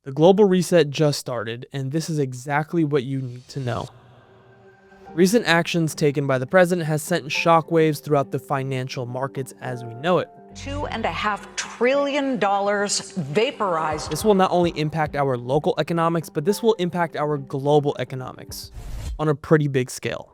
The global reset just started, and this is exactly what you need to know. Recent actions taken by the president has sent shockwaves throughout the financial markets as we know it. $2.5 trillion vaporized. This will not only impact our local economics, but this will impact our global economics on a pretty big scale.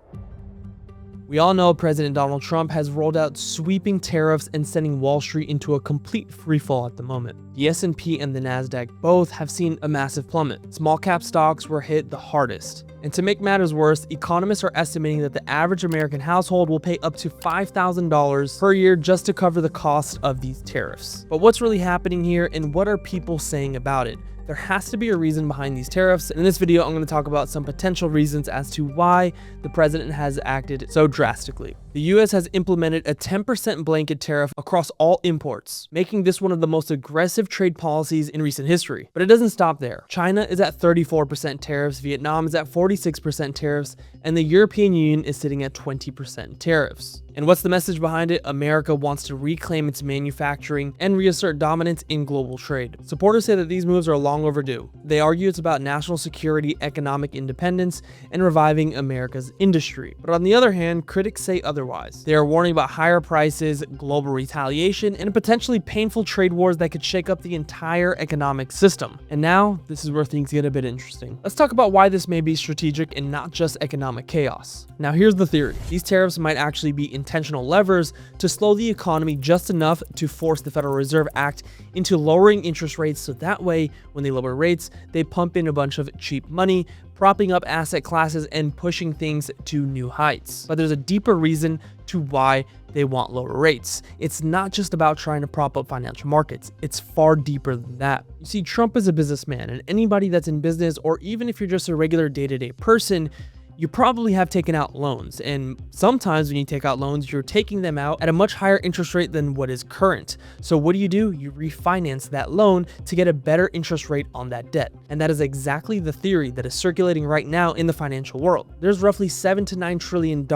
We all know President Donald Trump has rolled out sweeping tariffs and sending Wall Street into a complete freefall at the moment. The S&P and the Nasdaq both have seen a massive plummet. Small cap stocks were hit the hardest. And to make matters worse, economists are estimating that the average American household will pay up to $5,000 per year just to cover the cost of these tariffs. But what's really happening here, and what are people saying about it? There has to be a reason behind these tariffs, and in this video I'm going to talk about some potential reasons as to why the president has acted so drastically. The US has implemented a 10% blanket tariff across all imports, making this one of the most aggressive trade policies in recent history. But it doesn't stop there. China is at 34% tariffs, Vietnam is at 46% tariffs, and the European Union is sitting at 20% tariffs. And what's the message behind it? America wants to reclaim its manufacturing and reassert dominance in global trade. Supporters say that these moves are long overdue. They argue it's about national security, economic independence, and reviving America's industry. But on the other hand, critics say otherwise. They are warning about higher prices, global retaliation, and potentially painful trade wars that could shake up the entire economic system. And now, this is where things get a bit interesting. Let's talk about why this may be strategic and not just economic chaos. Now here's the theory. These tariffs might actually be intentional levers to slow the economy just enough to force the Federal Reserve Act into lowering interest rates, so that way when they lower rates, they pump in a bunch of cheap money, propping up asset classes and pushing things to new heights. But there's a deeper reason to why they want lower rates. It's not just about trying to prop up financial markets. It's far deeper than that. You see, Trump is a businessman, and anybody that's in business, or even if you're just a regular day-to-day person, you probably have taken out loans, and sometimes when you take out loans, you're taking them out at a much higher interest rate than what is current. So what do? You refinance that loan to get a better interest rate on that debt. And that is exactly the theory that is circulating right now in the financial world. There's roughly $7 to $9 trillion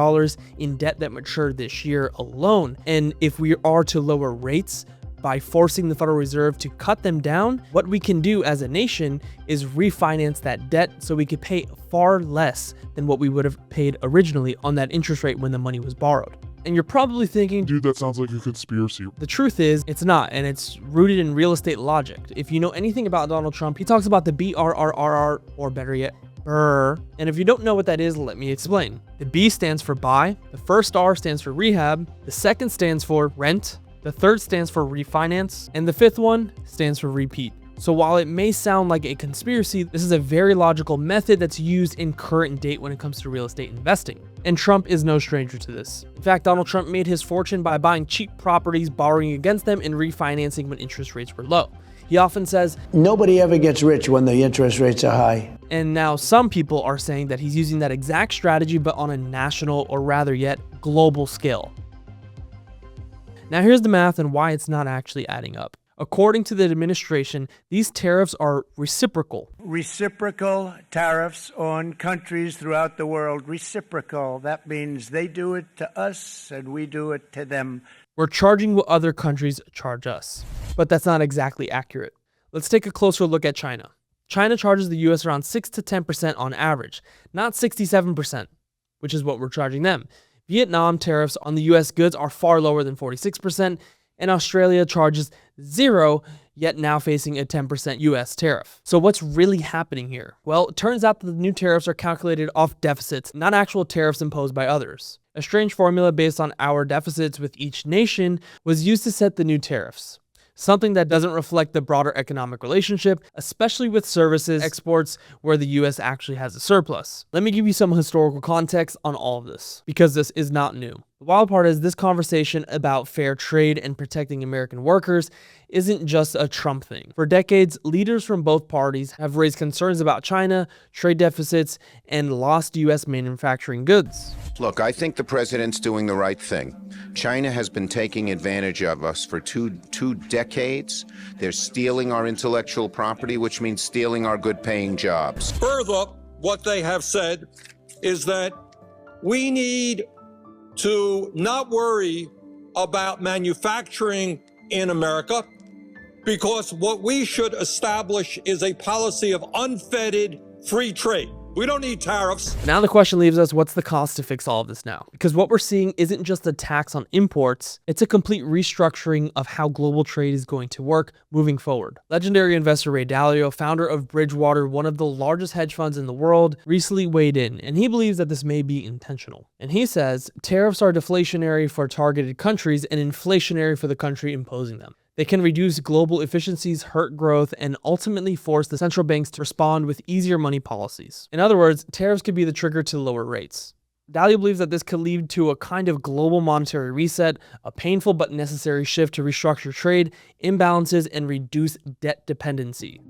in debt that matured this year alone. And if we are to lower rates, by forcing the Federal Reserve to cut them down, what we can do as a nation is refinance that debt so we could pay far less than what we would have paid originally on that interest rate when the money was borrowed. And you're probably thinking, dude, that sounds like a conspiracy. The truth is, it's not, and it's rooted in real estate logic. If you know anything about Donald Trump, he talks about the BRRRR, or better yet, BRRR. And if you don't know what that is, let me explain. The B stands for buy, the first R stands for rehab, the second stands for rent, the third stands for refinance, and the fifth one stands for repeat. So while it may sound like a conspiracy, this is a very logical method that's used in current date when it comes to real estate investing. And Trump is no stranger to this. In fact, Donald Trump made his fortune by buying cheap properties, borrowing against them, and refinancing when interest rates were low. He often says, nobody ever gets rich when the interest rates are high. And now some people are saying that he's using that exact strategy, but on a national, or rather yet, global scale. Now here's the math and why it's not actually adding up. According to the administration, these tariffs are reciprocal. Reciprocal tariffs on countries throughout the world. Reciprocal. That means they do it to us and we do it to them. We're charging what other countries charge us. But that's not exactly accurate. Let's take a closer look at China. China charges the US around 6 to 10% on average, not 67%, which is what we're charging them. Vietnam tariffs on the US goods are far lower than 46%, and Australia charges 0, yet now facing a 10% US tariff. So what's really happening here? Well, it turns out that the new tariffs are calculated off deficits, not actual tariffs imposed by others. A strange formula based on our deficits with each nation was used to set the new tariffs. Something that doesn't reflect the broader economic relationship, especially with services exports where the US actually has a surplus. Let me give you some historical context on all of this, because this is not new. The wild part is this conversation about fair trade and protecting American workers isn't just a Trump thing. For decades, leaders from both parties have raised concerns about China, trade deficits, and lost US manufacturing goods. Look, I think the president's doing the right thing. China has been taking advantage of us for two decades. They're stealing our intellectual property, which means stealing our good-paying jobs. Further, what they have said is that we need to not worry about manufacturing in America. because what we should establish is a policy of unfettered free trade. We don't need tariffs. Now the question leaves us, what's the cost to fix all of this now? Because what we're seeing isn't just a tax on imports, it's a complete restructuring of how global trade is going to work moving forward. Legendary investor Ray Dalio, founder of Bridgewater, one of the largest hedge funds in the world, recently weighed in, and he believes that this may be intentional. And he says, tariffs are deflationary for targeted countries and inflationary for the country imposing them. They can reduce global efficiencies, hurt growth, and ultimately force the central banks to respond with easier money policies. In other words, tariffs could be the trigger to lower rates. Dalio believes that this could lead to a kind of global monetary reset, a painful but necessary shift to restructure trade, imbalances, and reduce debt dependency.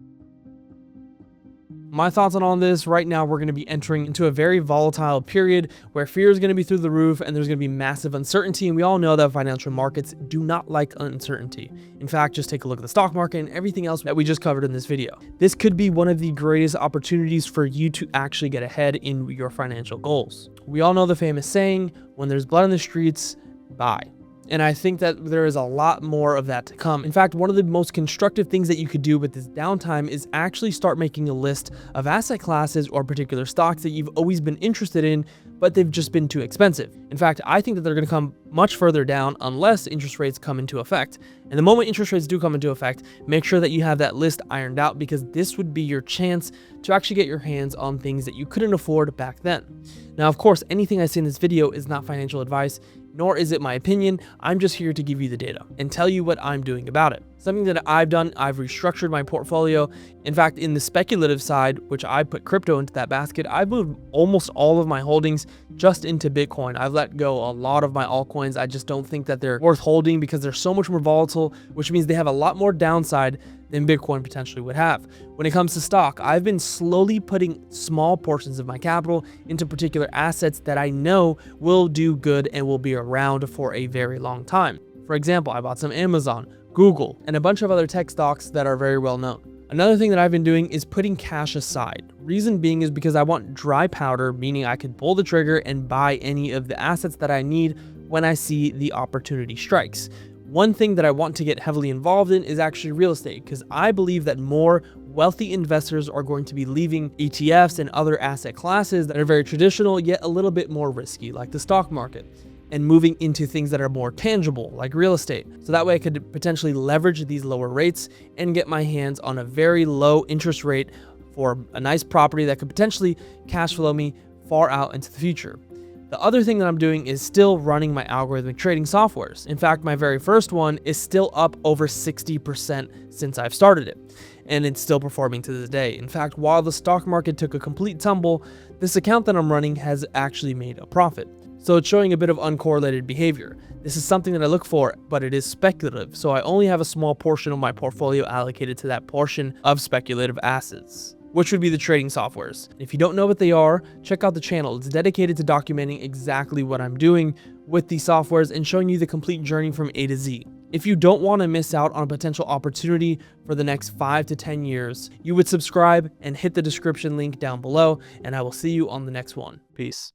My thoughts on all this: right now we're going to be entering into a very volatile period where fear is going to be through the roof and there's going to be massive uncertainty, and we all know that financial markets do not like uncertainty. In fact, just take a look at the stock market and everything else that we just covered in this video. This could be one of the greatest opportunities for you to actually get ahead in your financial goals. We all know the famous saying, when there's blood in the streets, buy. And I think that there is a lot more of that to come. In fact, one of the most constructive things that you could do with this downtime is actually start making a list of asset classes or particular stocks that you've always been interested in, but they've just been too expensive. In fact, I think that they're going to come much further down unless interest rates come into effect. And the moment interest rates do come into effect, make sure that you have that list ironed out, because this would be your chance to actually get your hands on things that you couldn't afford back then. Now, of course, anything I say in this video is not financial advice, nor is it my opinion. I'm just here to give you the data and tell you what I'm doing about it. Something that I've done, I've restructured my portfolio. In fact, in the speculative side, which I put crypto into that basket, I've moved almost all of my holdings just into Bitcoin. I've let go a lot of my altcoins. I just don't think that they're worth holding because they're so much more volatile, which means they have a lot more downside than Bitcoin potentially would have. When it comes to stock, I've been slowly putting small portions of my capital into particular assets that I know will do good and will be around for a very long time. For example, I bought some Amazon, Google, and a bunch of other tech stocks that are very well known. Another thing that I've been doing is putting cash aside. Reason being is because I want dry powder, meaning I could pull the trigger and buy any of the assets that I need when I see the opportunity strikes. One thing that I want to get heavily involved in is actually real estate, because I believe that more wealthy investors are going to be leaving ETFs and other asset classes that are very traditional yet a little bit more risky, like the stock market, and moving into things that are more tangible, like real estate. So that way I could potentially leverage these lower rates and get my hands on a very low interest rate for a nice property that could potentially cash flow me far out into the future. The other thing that I'm doing is still running my algorithmic trading softwares. In fact, my very first one is still up over 60% since I've started it, and it's still performing to this day. In fact, while the stock market took a complete tumble, this account that I'm running has actually made a profit. So it's showing a bit of uncorrelated behavior. This is something that I look for, but it is speculative, so I only have a small portion of my portfolio allocated to that portion of speculative assets, which would be the trading softwares. If you don't know what they are, check out the channel. It's dedicated to documenting exactly what I'm doing with these softwares and showing you the complete journey from A to Z. If you don't want to miss out on a potential opportunity for the next 5 to 10 years, you would subscribe and hit the description link down below, and I will see you on the next one. Peace.